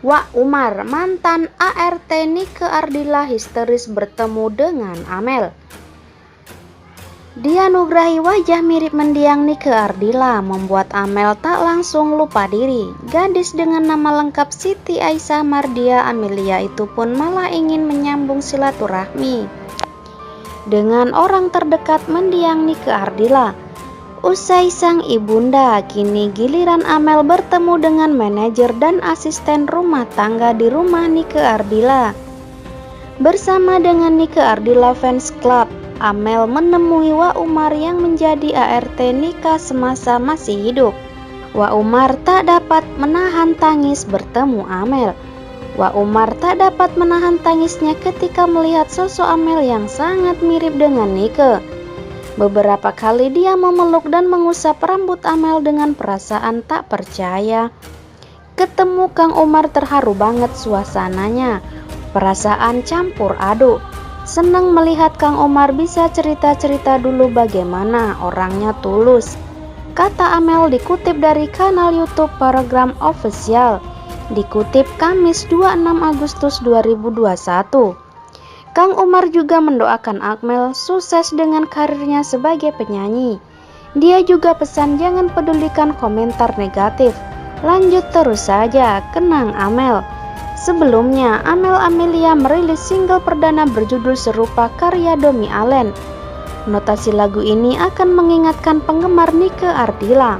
Wak Umar, mantan ART Nike Ardila histeris bertemu dengan Amel. Dianugerahi wajah mirip mendiang Nike Ardila membuat Amel tak langsung lupa diri. Gadis dengan nama lengkap Siti Aisyah Mardia Amelia itu pun malah ingin menyambung silaturahmi dengan orang terdekat mendiang Nike Ardila. Usai sang ibunda, kini giliran Amel bertemu dengan manajer dan asisten rumah tangga di rumah Nike Ardila. Bersama dengan Nike Ardila Fans Club, Amel menemui Wak Umar yang menjadi ART Nika semasa masih hidup. Wak Umar tak dapat menahan tangis bertemu Amel. Wak Umar tak dapat menahan tangisnya ketika melihat sosok Amel yang sangat mirip dengan Nike. Beberapa kali dia memeluk dan mengusap rambut Amel dengan perasaan tak percaya. Ketemu Kang Umar terharu banget suasananya. Perasaan campur aduk. Senang melihat Kang Umar bisa cerita-cerita dulu bagaimana orangnya tulus. Kata Amel dikutip dari kanal YouTube Program Official. Dikutip Kamis 26 Agustus 2021. Kang Umar juga mendoakan Amel sukses dengan karirnya sebagai penyanyi. Dia juga pesan jangan pedulikan komentar negatif. Lanjut terus saja, kenang Amel. Sebelumnya, Amel Amelia merilis single perdana berjudul serupa karya Domi Allen. Notasi lagu ini akan mengingatkan penggemar Nike Ardila.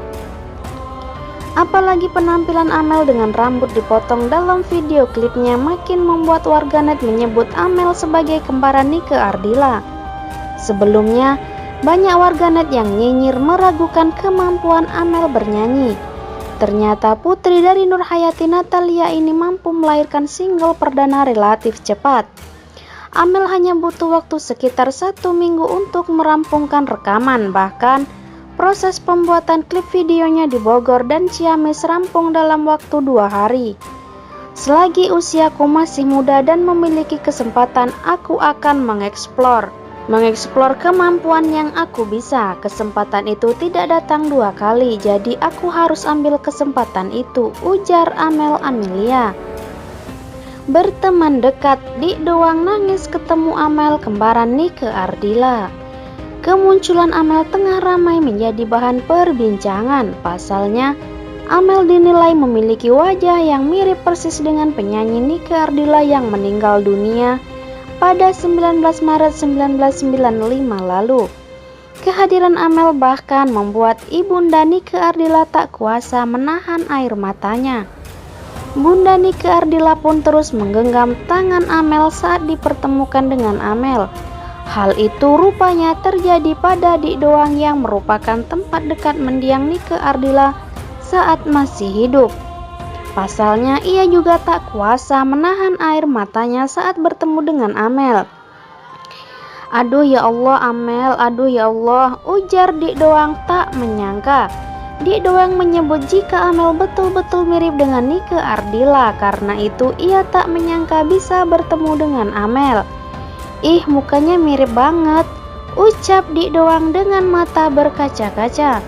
Apalagi penampilan Amel dengan rambut dipotong dalam video klipnya makin membuat warganet menyebut Amel sebagai kembaran Nike Ardila. Sebelumnya, banyak warganet yang nyinyir meragukan kemampuan Amel bernyanyi. Ternyata putri dari Nurhayati Natalia ini mampu melahirkan single perdana relatif cepat. Amel hanya butuh waktu sekitar 1 minggu untuk merampungkan rekaman, bahkan proses pembuatan klip videonya di Bogor dan Ciamis rampung dalam waktu 2 hari. Selagi usiaku masih muda dan memiliki kesempatan, aku akan mengeksplor kemampuan yang aku bisa. Kesempatan itu tidak datang 2 kali, jadi aku harus ambil kesempatan itu, ujar Amel Amelia. Berteman dekat, Dik Doang nangis ketemu Amel kembaran Nike Ardila. Kemunculan Amel tengah ramai menjadi bahan perbincangan. Pasalnya, Amel dinilai memiliki wajah yang mirip persis dengan penyanyi Nike Ardila yang meninggal dunia pada 19 Maret 1995 lalu. Kehadiran Amel bahkan membuat ibunda Nike Ardila tak kuasa menahan air matanya. Bunda Nike Ardila pun terus menggenggam tangan Amel saat dipertemukan dengan Amel. Hal itu rupanya terjadi pada Dik Doang yang merupakan tempat dekat mendiang Nike Ardila saat masih hidup. Pasalnya ia juga tak kuasa menahan air matanya saat bertemu dengan Amel. Aduh ya Allah Amel, aduh ya Allah, ujar Dik Doang tak menyangka. Dik Doang menyebut jika Amel betul-betul mirip dengan Nike Ardila, karena itu ia tak menyangka bisa bertemu dengan Amel. Ih, mukanya mirip banget, ucap Dik Doang dengan mata berkaca-kaca.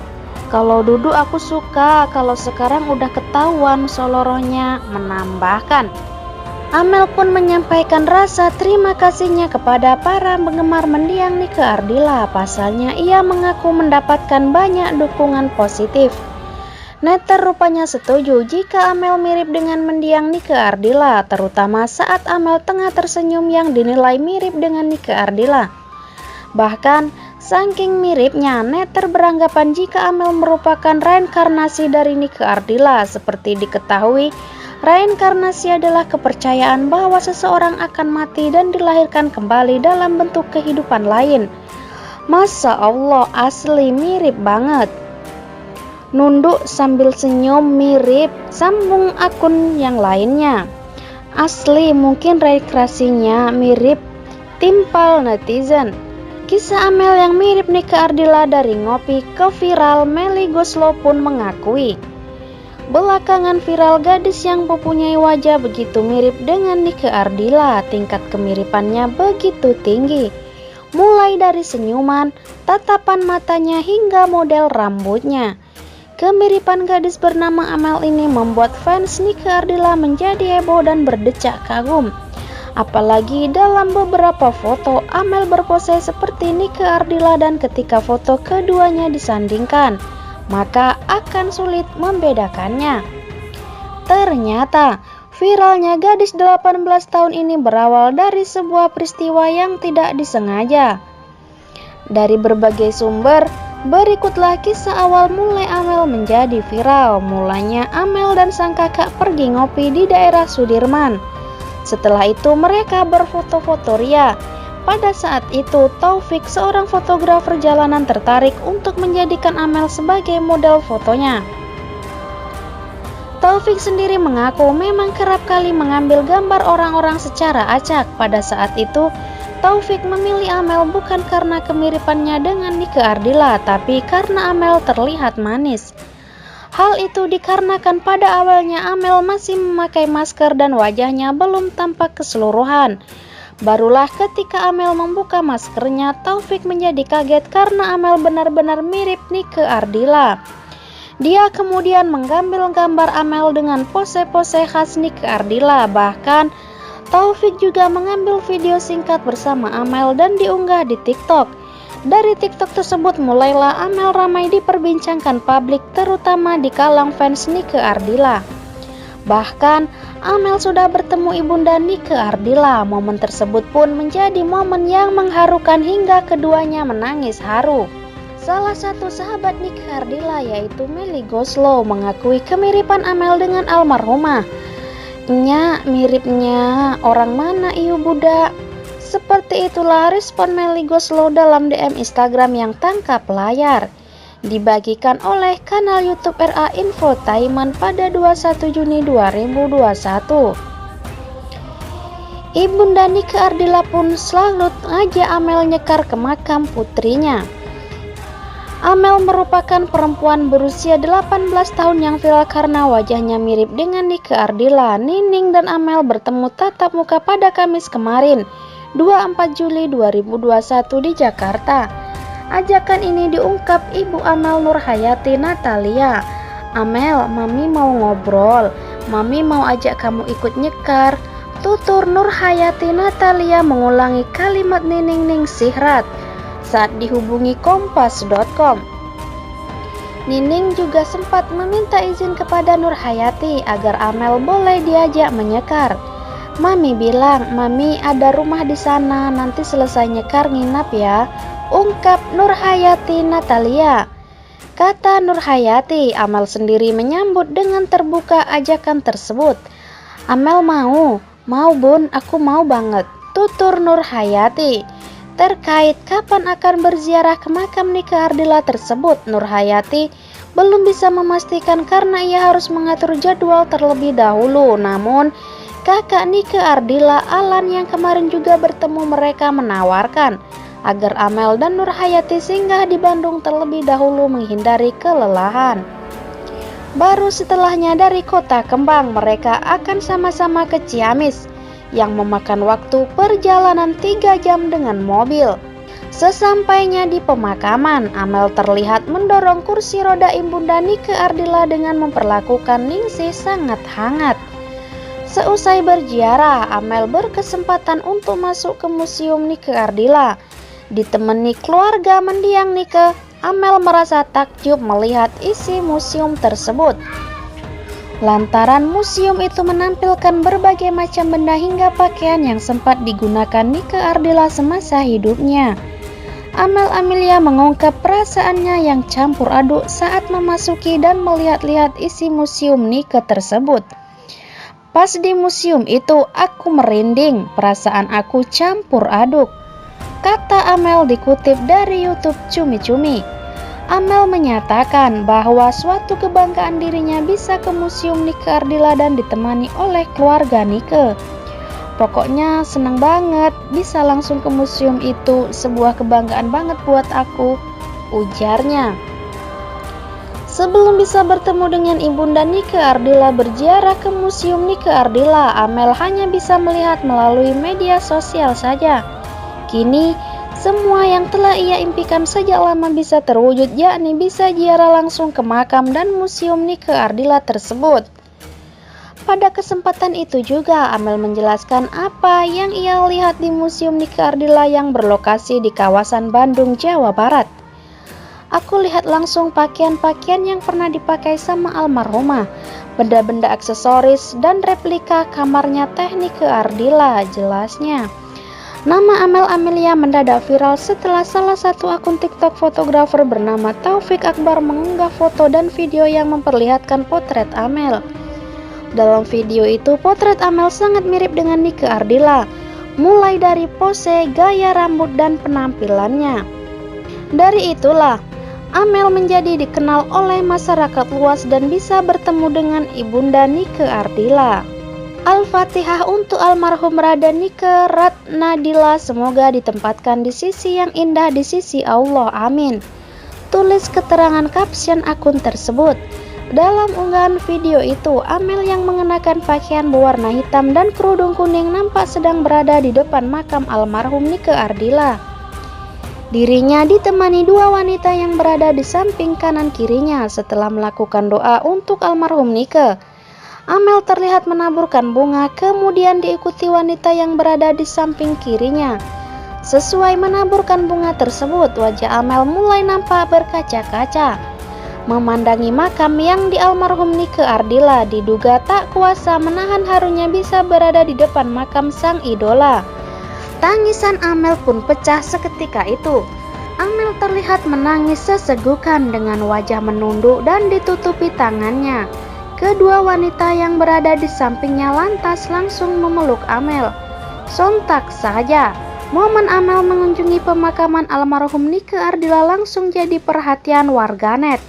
Kalau duduk aku suka, kalau sekarang udah ketahuan solorohnya, menambahkan. Amel pun menyampaikan rasa terima kasihnya kepada para penggemar mendiang Nike Ardila. Pasalnya ia mengaku mendapatkan banyak dukungan positif. Netter rupanya setuju jika Amel mirip dengan mendiang Nike Ardila, terutama saat Amel tengah tersenyum yang dinilai mirip dengan Nike Ardila. Bahkan, saking miripnya, Netter beranggapan jika Amel merupakan reinkarnasi dari Nike Ardila. Seperti diketahui, reinkarnasi adalah kepercayaan bahwa seseorang akan mati dan dilahirkan kembali dalam bentuk kehidupan lain. Masya Allah, asli mirip banget. Nunduk sambil senyum mirip, sambung akun yang lainnya. Asli mungkin reinkarnasinya mirip, timpal netizen. Kisah Amel yang mirip Nike Ardila dari ngopi ke viral, Melly Goeslaw pun mengakui. Belakangan viral gadis yang mempunyai wajah begitu mirip dengan Nike Ardila, tingkat kemiripannya begitu tinggi. Mulai dari senyuman, tatapan matanya hingga model rambutnya. Kemiripan gadis bernama Amel ini membuat fans Nike Ardilla menjadi heboh dan berdecak kagum. Apalagi dalam beberapa foto Amel berpose seperti Nike Ardilla, dan ketika foto keduanya disandingkan, maka akan sulit membedakannya. Ternyata viralnya gadis 18 tahun ini berawal dari sebuah peristiwa yang tidak disengaja. Dari berbagai sumber, berikutlah kisah awal mulai Amel menjadi viral. Mulanya Amel dan sang kakak pergi ngopi di daerah Sudirman. Setelah itu mereka berfoto-foto ria. Pada saat itu Taufik, seorang fotografer jalanan, tertarik untuk menjadikan Amel sebagai model fotonya. Taufik sendiri mengaku memang kerap kali mengambil gambar orang-orang secara acak. Pada saat itu Taufik memilih Amel bukan karena kemiripannya dengan Nike Ardilla, tapi karena Amel terlihat manis. Hal itu dikarenakan pada awalnya Amel masih memakai masker dan wajahnya belum tampak keseluruhan. Barulah ketika Amel membuka maskernya, Taufik menjadi kaget karena Amel benar-benar mirip Nike Ardilla. Dia kemudian mengambil gambar Amel dengan pose-pose khas Nike Ardilla. Bahkan Taufik juga mengambil video singkat bersama Amel dan diunggah di TikTok. Dari TikTok tersebut mulailah Amel ramai diperbincangkan publik, terutama di kalangan fans Nike Ardilla. Bahkan Amel sudah bertemu ibunda Nike Ardilla. Momen tersebut pun menjadi momen yang mengharukan hingga keduanya menangis haru. Salah satu sahabat Nike Ardilla yaitu Melly Goeslaw mengakui kemiripan Amel dengan almarhumah. "Nya, miripnya orang mana ieu budak?" Seperti itulah respon Melly Goeslaw dalam DM Instagram yang tangkap layar. Dibagikan oleh kanal YouTube RA Infotainment pada 21 Juni 2021. Ibunda Nike Ardilla pun selalu ngajak Amel nyekar ke makam putrinya. Amel merupakan perempuan berusia 18 tahun yang viral karena wajahnya mirip dengan Nike Ardilla. Nining dan Amel bertemu tatap muka pada Kamis kemarin, 24 Juli 2021 di Jakarta. Ajakan ini diungkap Ibu Amel Nurhayati Natalia. "Amel, Mami mau ngobrol. Mami mau ajak kamu ikut nyekar," tutur Nurhayati Natalia mengulangi kalimat Nining Ningsihrat saat dihubungi Kompas.com. Nining juga sempat meminta izin kepada Nurhayati agar Amel boleh diajak menyekar. "Mami bilang, Mami ada rumah di sana, nanti selesai nyekar nginap ya," ungkap Nurhayati Natalia. Kata Nurhayati, Amel sendiri menyambut dengan terbuka ajakan tersebut. "Amel mau bun, aku mau banget," tutur Nurhayati. Terkait kapan akan berziarah ke makam Nike Ardilla tersebut, Nurhayati belum bisa memastikan karena ia harus mengatur jadwal terlebih dahulu. Namun kakak Nike Ardilla, Alan, yang kemarin juga bertemu mereka, menawarkan agar Amel dan Nurhayati singgah di Bandung terlebih dahulu menghindari kelelahan. Baru setelahnya dari Kota Kembang mereka akan sama-sama ke Ciamis yang memakan waktu perjalanan 3 jam dengan mobil. Sesampainya di pemakaman, Amel terlihat mendorong kursi roda ibunda Nike Ardilla dengan memperlakukan Ningsih sangat hangat. Seusai berziarah, Amel berkesempatan untuk masuk ke Museum Nike Ardilla. Ditemani keluarga mendiang Nike, Amel merasa takjub melihat isi museum tersebut. Lantaran museum itu menampilkan berbagai macam benda hingga pakaian yang sempat digunakan Nike Ardilla semasa hidupnya. Amel Amelia mengungkap perasaannya yang campur aduk saat memasuki dan melihat-lihat isi museum Nike tersebut. "Pas di museum itu aku merinding, perasaan aku campur aduk," kata Amel dikutip dari YouTube Cumi Cumi. Amel menyatakan bahwa suatu kebanggaan dirinya bisa ke Museum Nike Ardilla dan ditemani oleh keluarga Nike. "Pokoknya senang banget bisa langsung ke museum itu, sebuah kebanggaan banget buat aku," ujarnya. Sebelum bisa bertemu dengan ibunda Nike Ardilla berziarah ke Museum Nike Ardilla, Amel hanya bisa melihat melalui media sosial saja. Kini semua yang telah ia impikan sejak lama bisa terwujud, yakni bisa ziarah langsung ke makam dan museum Nike Ardila tersebut. Pada kesempatan itu juga Amel menjelaskan apa yang ia lihat di Museum Nike Ardila yang berlokasi di kawasan Bandung, Jawa Barat. Aku lihat langsung pakaian-pakaian yang pernah dipakai sama almarhumah, benda-benda aksesoris dan replika kamarnya Teh Nike Ardila, jelasnya. Nama Amel Amelia mendadak viral setelah salah satu akun TikTok fotografer bernama Taufik Akbar mengunggah foto dan video yang memperlihatkan potret Amel. Dalam video itu, potret Amel sangat mirip dengan Nike Ardila, mulai dari pose, gaya rambut, dan penampilannya. Dari itulah, Amel menjadi dikenal oleh masyarakat luas dan bisa bertemu dengan ibunda Nike Ardila. Al-Fatihah untuk almarhum Rada Nike Ratnadila, semoga ditempatkan di sisi yang indah di sisi Allah, amin. Tulis keterangan caption akun tersebut. Dalam unggahan video itu, Amel yang mengenakan pakaian berwarna hitam dan kerudung kuning nampak sedang berada di depan makam almarhum Nike Ardila. Dirinya ditemani dua wanita yang berada di samping kanan kirinya setelah melakukan doa untuk almarhum Nike. Amel terlihat menaburkan bunga, kemudian diikuti wanita yang berada di samping kirinya. Sesuai menaburkan bunga tersebut, wajah Amel mulai nampak berkaca-kaca. Memandangi makam yang di almarhum Nike Ardila, diduga tak kuasa menahan harunya bisa berada di depan makam sang idola. Tangisan Amel pun pecah seketika itu. Amel terlihat menangis sesegukan dengan wajah menunduk dan ditutupi tangannya. Kedua wanita yang berada di sampingnya lantas langsung memeluk Amel. Sontak saja, momen Amel mengunjungi pemakaman almarhum Nike Ardila langsung jadi perhatian warganet.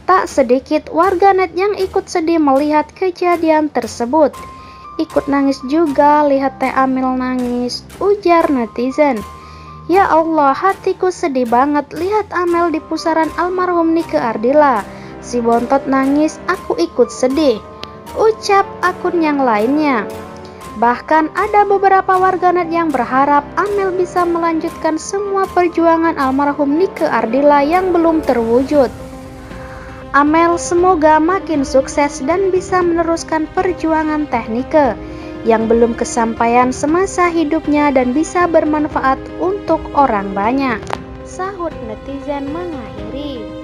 Tak sedikit warganet yang ikut sedih melihat kejadian tersebut. Ikut nangis juga lihat Teh Amel nangis, ujar netizen. Ya Allah, hatiku sedih banget lihat Amel di pusaran almarhum Nike Ardila. Si bontot nangis, aku ikut sedih, ucap akun yang lainnya. Bahkan ada beberapa warganet yang berharap Amel bisa melanjutkan semua perjuangan almarhum Nike Ardila yang belum terwujud. Amel semoga makin sukses dan bisa meneruskan perjuangan Teh Nike yang belum kesampaian semasa hidupnya dan bisa bermanfaat untuk orang banyak, sahut netizen mengakhiri.